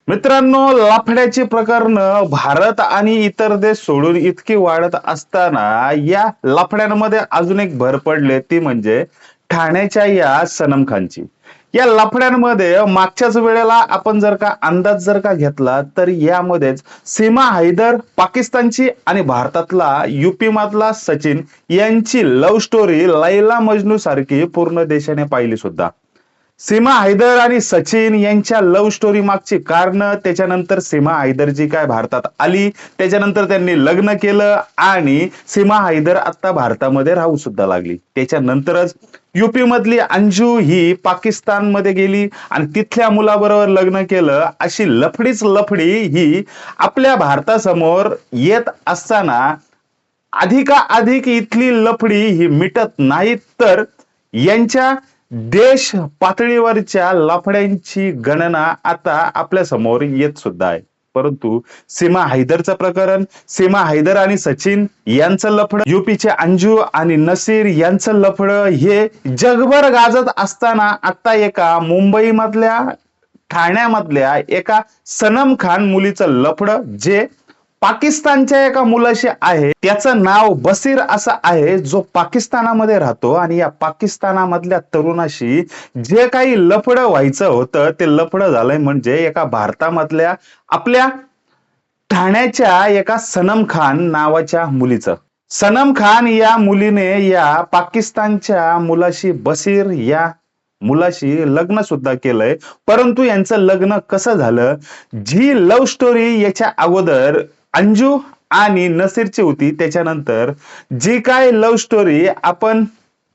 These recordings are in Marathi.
मित्रांनो, लफड्याची प्रकरण भारत आणि इतर देश सोडून इतकी वाढत असताना या लफड्यांमध्ये अजून एक भर पडले ती म्हणजे ठाण्याच्या या सनम खानची. या लफड्यांमध्ये मागच्याच वेळेला आपण जर का अंदाज घेतला तर यामध्येच सीमा हैदर पाकिस्तानची आणि भारतातला युपी मधला सचिन यांची लव्ह स्टोरी लैला मजनू सारखी पूर्ण देशाने पाहिली सुद्धा. सीमा हैदर आणि सचिन यांच्या लव्ह स्टोरी मागची कारण, त्याच्यानंतर सीमा हैदर जी काय भारतात आली, त्याच्यानंतर त्यांनी लग्न केलं आणि सीमा हैदर आता भारतामध्ये राहू सुद्धा लागली. त्याच्यानंतरच युपी मधली अंजू ही पाकिस्तानमध्ये गेली आणि तिथल्या मुलाबरोबर लग्न केलं. अशी लफडीच लफडी ही आपल्या भारतासमोर येत असताना अधिक इथली लफडी ही मिटत नाही, तर यांच्या देश पातळीवरच्या लफड्यांची गणना आता आपल्या समोर येत सुद्धा आहे. परंतु सीमा हैदरचं प्रकरण, सीमा हैदर आणि सचिन यांचं लफड, युपीचे अंजू आणि नसीर यांचं लफड हे जगभर गाजत असताना आता एका मुंबई मधल्या ठाण्यामधल्या एका सनम खान मुलीचं लफड जे पाकिस्तानच्या एका मुलाशी आहे, त्याचं नाव बसीर असं आहे, जो पाकिस्तानामध्ये राहतो आणि या पाकिस्तानामधल्या तरुणाशी जे काही लफडं व्हायचं होतं ते लफडं झालंय म्हणजे एका भारतामधल्या आपल्या ठाण्याच्या एका सनम खान नावाच्या मुलीचं. सनम खान या मुलीने या पाकिस्तानच्या मुलाशी, बसीर या मुलाशी लग्न सुद्धा केलंय. परंतु यांचं लग्न कसं झालं, जी लव्ह स्टोरी याच्या अगोदर अंजू आणि नसीरची होती, त्याच्यानंतर जी काय लव्ह स्टोरी आपण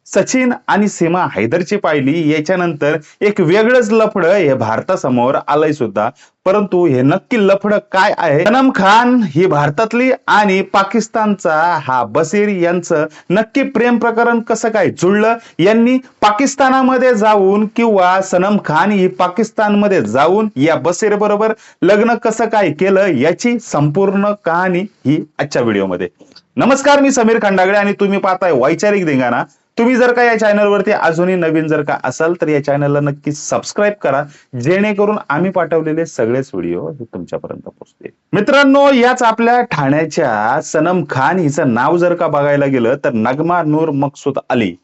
सचिन आणि सीमा हैदरची पाहिली, याच्यानंतर एक वेगळंच लफड हे भारतासमोर आलंय सुद्धा. परंतु हे नक्की लफड काय आहे, सनम खान ही भारतातली आणि पाकिस्तानचा हा बसीर यांचं नक्की प्रेम प्रकरण कसं काय जुळलं, यांनी पाकिस्तानामध्ये जाऊन किंवा सनम खान ही पाकिस्तानमध्ये जाऊन या बसीर बरोबर लग्न कसं काय केलं, याची संपूर्ण कहाणी ही आजच्या व्हिडिओमध्ये. नमस्कार, मी समीर खंडागळे आणि तुम्ही पाहताय वैचारिक धिंगाणा. तुम्ही जर का या चॅनलवरती अजूनही नवीन जर का असाल तर या चॅनलला नक्की सबस्क्राईब करा, जेणेकरून आम्ही पाठवलेले सगळेच व्हिडिओ हे तुमच्यापर्यंत पोहोचतील. मित्रांनो, याच आपल्या ठाण्याच्या सनम खान हिचं नाव जर का बघायला गेलं तर नगमा नूर मकसूद अली.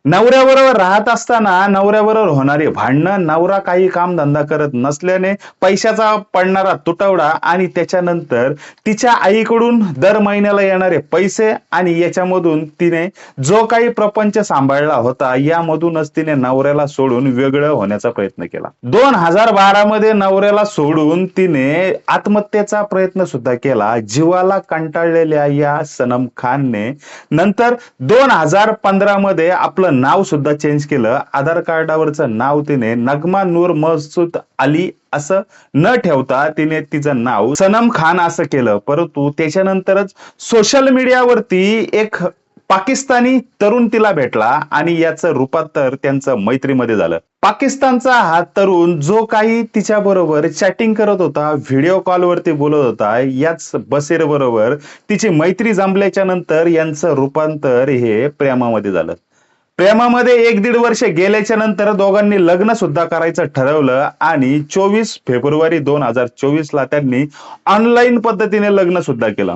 नवऱ्याबरोबर राहत असताना नवऱ्याबरोबर होणारी भांडणं, नवरा काही काम धंदा करत नसल्याने पैशाचा पडणारा तुटवडा आणि त्याच्यानंतर तिच्या आईकडून दर महिन्याला येणारे पैसे आणि याच्यामधून तिने जो काही प्रपंच सांभाळला होता, यामधूनच तिने नवऱ्याला सोडून वेगळं होण्याचा प्रयत्न केला. 2012 मध्ये नवऱ्याला सोडून तिने आत्महत्येचा प्रयत्न सुद्धा केला. जीवाला कंटाळलेल्या या सनम खानने नंतर 2015 मध्ये आपलं नाव सुद्धा चेंज केलं. आधार कार्डावरचं नाव तिने नगमा नूर मकसूद अली असं न ठेवता तिने तिचं नाव सनम खान असं केलं. परंतु त्याच्यानंतरच सोशल मीडियावरती एक पाकिस्तानी तरुण तिला भेटला आणि याचं रूपांतर त्यांचं मैत्रीमध्ये झालं. पाकिस्तानचा हा तरुण जो काही तिच्या बरोबर चॅटिंग करत होता, व्हिडिओ कॉलवरती बोलत होता, याच बसीर बरोबर तिची मैत्री जमल्याच्या नंतर यांचं रूपांतर हे प्रेमामध्ये झालं. प्रेमामध्ये 1-1.5 वर्ष गेल्याच्या नंतर दोघांनी लग्न सुद्धा करायचं ठरवलं आणि 24 फेब्रुवारी 2024 ला त्यांनी ऑनलाईन पद्धतीने लग्न सुद्धा केलं.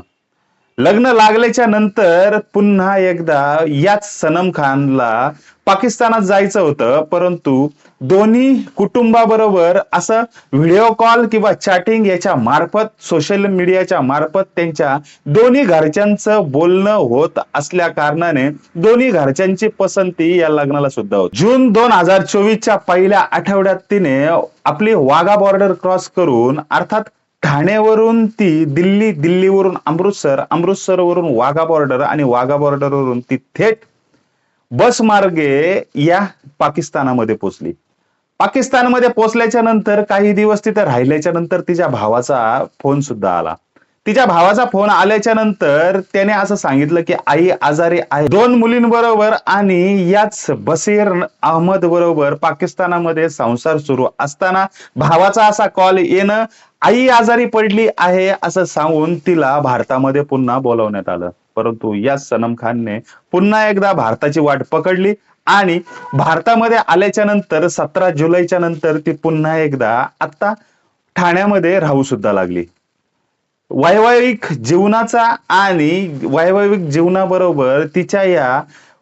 लग्न लागल्याच्या नंतर पुन्हा एकदा याच सनम खानला पाकिस्तानात जायचं होतं, परंतु दोन्ही कुटुंबाबरोबर असं व्हिडिओ कॉल किंवा चॅटिंग याच्या मार्फत, सोशल मीडियाच्या मार्फत त्यांच्या दोन्ही घरच्यांचं बोलणं होत असल्या कारणाने दोन्ही घरच्यांची पसंती या लग्नाला सुद्धा होती. जून 2024च्या पहिल्या आठवड्यात तिने आपली वाघा बॉर्डर क्रॉस करून, अर्थात ठाण्यावरून ती दिल्ली, दिल्लीवरून अमृतसर, अमृतसरवरून वाघा बॉर्डर आणि वाघा बॉर्डरवरून ती थेट बस मार्गे या पाकिस्तानामध्ये पोहोचली. पाकिस्तानमध्ये पोहोचल्याच्या नंतर काही दिवस तिथे राहिल्याच्या नंतर तिच्या भावाचा फोन सुद्धा आला. तिच्या भावाचा फोन आल्याच्या नंतर त्याने असं सांगितलं की आई आजारी आहे. 2 मुलींबरोबर आणि याच बसीर अहमद बरोबर पाकिस्तानामध्ये संसार सुरू असताना भावाचा असा कॉल येणं, आई आजारी पडली आहे असं सांगून तिला भारतामध्ये पुन्हा बोलवण्यात आलं. परंतु या सनम खानने पुन्हा एकदा भारताची वाट पकडली आणि भारतामध्ये आल्याच्या नंतर 17 जुलैच्या नंतर ती पुन्हा एकदा आता ठाण्यामध्ये राहू सुद्धा लागली. वैवाहिक जीवनाचा आणि वैवाहिक जीवनाबरोबर तिच्या या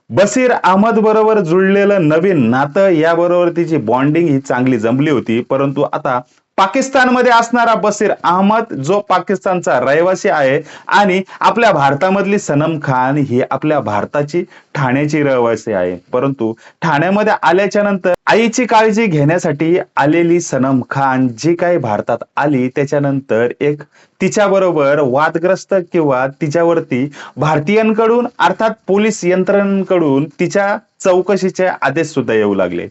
बसीर अहमद बरोबर जुळलेलं नवीन नातं, याबरोबर तिची बॉन्डिंग ही चांगली जमली होती. परंतु आता पाकिस्तानमध्ये असणारा बसीर अहमद, जो पाकिस्तानचा रहिवासी आहे, आणि आपल्या भारतामधली सनम खान ही आपल्या भारताची ठाण्याची रहिवासी आहे. परंतु ठाण्यामध्ये आल्याच्या नंतर आईची काळजी घेण्यासाठी आलेली सनम खान जी काही भारतात आली, त्याच्यानंतर एक तिच्याबरोबर वादग्रस्त किंवा तिच्यावरती भारतीयांकडून अर्थात पोलीस यंत्रणेकडून तिच्या चौकशीचे आदेश सुद्धा येऊ लागले.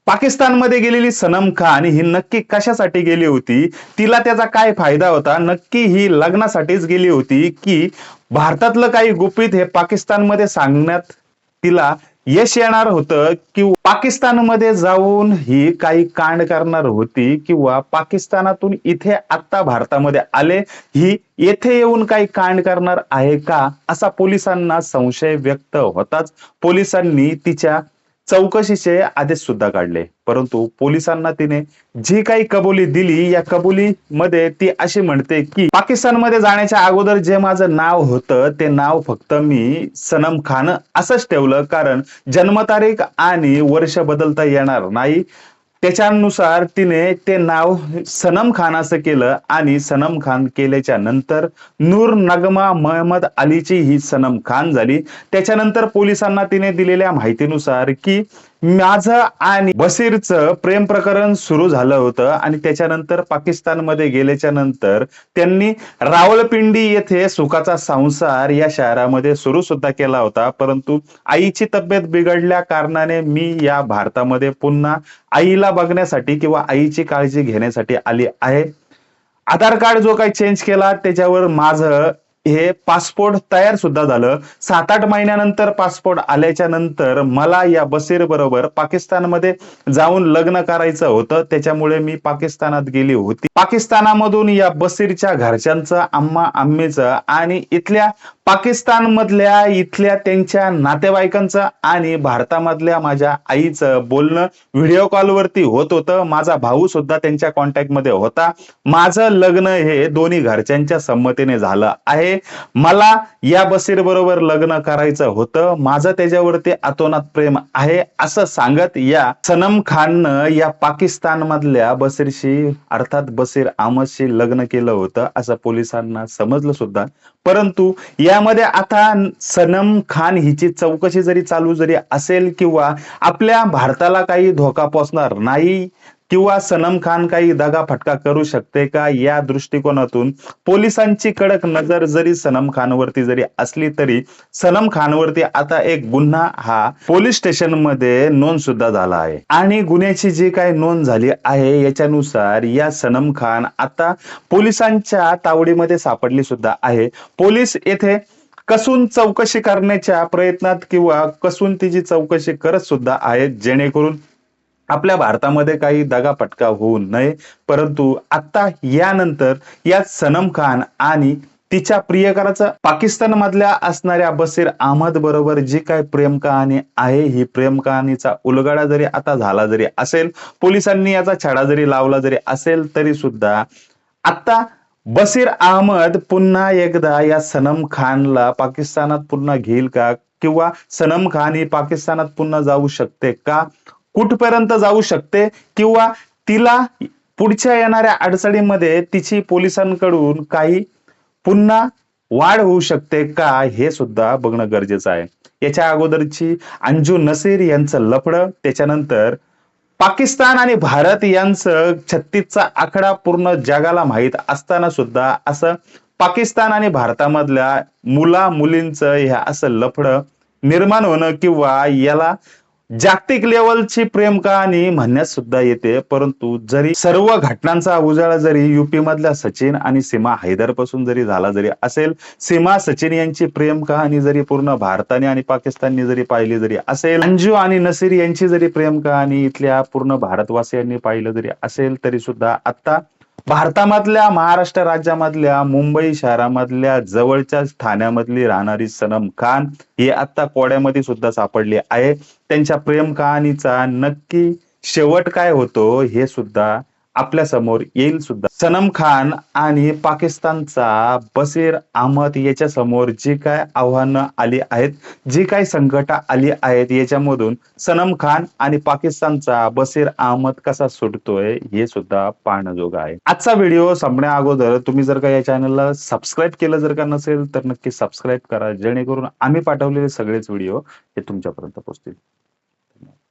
पाकिस्तानमध्ये गेलेली सनम खान ही नक्की कशासाठी गेली होती, तिला त्याचा काय फायदा होता, नक्की ही लग्नासाठीच गेली होती की भारतातलं काही गुपित हे पाकिस्तानमध्ये सांगण्यात तिला यश येणार होतं, किंवा पाकिस्तानमध्ये जाऊन ही काही कांड करणार होती, किंवा पाकिस्तानातून इथे आता भारतामध्ये आले ही येथे येऊन काही कांड करणार आहे का, असा पोलिसांना संशय व्यक्त होताच पोलिसांनी तिच्या चौकशीचे आदेश सुद्धा काढले. परंतु पोलिसांना तिने जी काही कबुली दिली, या कबुलीमध्ये ती अशी म्हणते की पाकिस्तानमध्ये जाण्याच्या अगोदर जे माझं नाव होतं ते नाव फक्त मी सनम खान असंच ठेवलं, कारण जन्मतारीख आणि वर्ष बदलता येणार नाही. त्याच्यानुसार तिने ते नाव सनम खान असं केलं, आणि सनम खान केल्याच्या नंतर नूर नगमा महमद अलीची ही सनम खान झाली. त्याच्यानंतर पोलिसांना तिने दिलेल्या माहितीनुसार की माझं आणि बशीरचं प्रेम प्रकरण सुरू झालं होतं, आणि त्याच्यानंतर पाकिस्तानमध्ये गेल्याच्या नंतर त्यांनी रावळपिंडी येथे सुखाचा संसार या शहरामध्ये सुरू सुद्धा केला होता. परंतु आईची तब्येत बिघडल्या कारणाने मी या भारतामध्ये पुन्हा आईला बघण्यासाठी किंवा आईची काळजी घेण्यासाठी आली आहे. आधार कार्ड जो काही चेंज केला त्याच्यावर माझं हे पासपोर्ट तयार सुद्धा झालं. 7-8 महिन्यानंतर पासपोर्ट आल्याच्या नंतर मला या बशीर बरोबर पाकिस्तानमध्ये जाऊन लग्न करायचं होतं, त्याच्यामुळे मी पाकिस्तानात गेली होती. पाकिस्तानामधून या बशीरच्या घरच्यांचं, आम्मा आम्मीचं आणि इथल्या पाकिस्तानमधल्या इथल्या त्यांच्या नातेवाईकांचं आणि भारतामधल्या माझ्या आईचं बोलणं व्हिडिओ कॉलवरती होत होतं. माझा भाऊ सुद्धा त्यांच्या कॉन्टॅक्टमध्ये होता. माझं लग्न हे दोन्ही घरच्यांच्या संमतीने झालं आहे. मला या बशीर बरोबर लग्न करायचं होतं, माझं त्याच्यावरती अतोनात प्रेम आहे, असं सांगत या सनम खाननं या पाकिस्तान मधल्या बशीरशी अर्थात बशीर अहमदशी लग्न केलं होतं असं पोलिसांना समजलं सुद्धा. परंतु यामध्ये आता सनम खान हिची चौकशी जरी चालू जरी असेल, किंवा आपल्या भारताला काही धोका पोचणार नाही, किंवा सनम खान काही दगाफटका करू शकते का, या दृष्टिकोनातून पोलिसांची कडक नजर जरी सनम खानवरती जरी असली, तरी सनम खानवरती आता एक गुन्हा हा पोलीस स्टेशन मध्ये नोंद सुद्धा झाला आहे. आणि गुन्ह्याची जी काही नोंद झाली आहे याच्यानुसार या सनम खान आता पोलिसांच्या तावडीमध्ये सापडली सुद्धा आहे. पोलीस येथे कसून चौकशी करण्याच्या प्रयत्नात किंवा कसून तिची चौकशी करत सुद्धा आहेत, जेणेकरून आपल्या भारतामध्ये काही दगाफटका होऊ नये. परंतु आता यानंतर या सनम खान आणि तिच्या प्रियकराचं पाकिस्तान मधल्या असणाऱ्या बशीर अहमद बरोबर जी काही प्रेम कहाणी आहे, ही प्रेम कहाणीचा उलगडा जरी आता झाला जरी असेल, पोलिसांनी याचा छडा जरी लावला जरी असेल, तरी सुद्धा आता बशीर अहमद पुन्हा एकदा या सनम खानला पाकिस्तानात पुन्हा घेईल का, किंवा सनम खान ही पाकिस्तानात पुन्हा जाऊ शकते का, कुठपर्यंत जाऊ शकते, किंवा तिला पुढच्या येणाऱ्या अडचणीमध्ये तिची पोलिसांकडून काही पुन्हा वाढ होऊ शकते का, हे सुद्धा बघणं गरजेचं आहे. याच्या अगोदरची अंजू नसीर यांचं लफडं, त्याच्यानंतर पाकिस्तान आणि भारत यांचं 36चा आकडा पूर्ण जगाला माहीत असताना सुद्धा असं पाकिस्तान आणि भारतामधल्या मुला मुलींचं हे असं लफडं निर्माण होणं, किंवा याला जागतिक लेवलची प्रेम कहाणी म्हणण्यास सुद्धा येते. परंतु जरी सर्व घटनांचा उजाळा जरी युपी मधल्या सचिन आणि सीमा हैदर पासून जरी झाला जरी असेल, सीमा सचिन यांची प्रेम कहाणी जरी पूर्ण भारताने आणि पाकिस्तानने जरी पाहिली जरी असेल, अंजू आणि नसीर यांची जरी प्रेम कहाणी इथल्या पूर्ण भारतवासियांनी पाहिलं जरी असेल, तरी सुद्धा आता भारतामधल्या महाराष्ट्र राज्यामधल्या मुंबई शहरामधल्या जवळच्या ठाण्यामधली राहणारी सनम खान ही आता कोड्यामध्ये सुद्धा सापडली आहे. त्यांच्या प्रेम कहाणीचा नक्की शेवट काय होतो हे सुद्धा आपल्या समोर येईल सुद्धा. सनम खान आणि पाकिस्तानचा बशीर अहमद याच्या समोर जी काय आव्हानं आली आहेत, जी काय संकट आली आहेत, याच्यामधून सनम खान आणि पाकिस्तानचा बशीर अहमद कसा सुटतोय हे सुद्धा पाहण्याजोगं आहे. आजचा व्हिडिओ संपण्या अगोदर तुम्ही जर का या चॅनलला सबस्क्राईब केलं जर का नसेल तर नक्की सबस्क्राईब करा, जेणेकरून आम्ही पाठवलेले सगळेच व्हिडिओ हे तुमच्यापर्यंत पोहोचतील.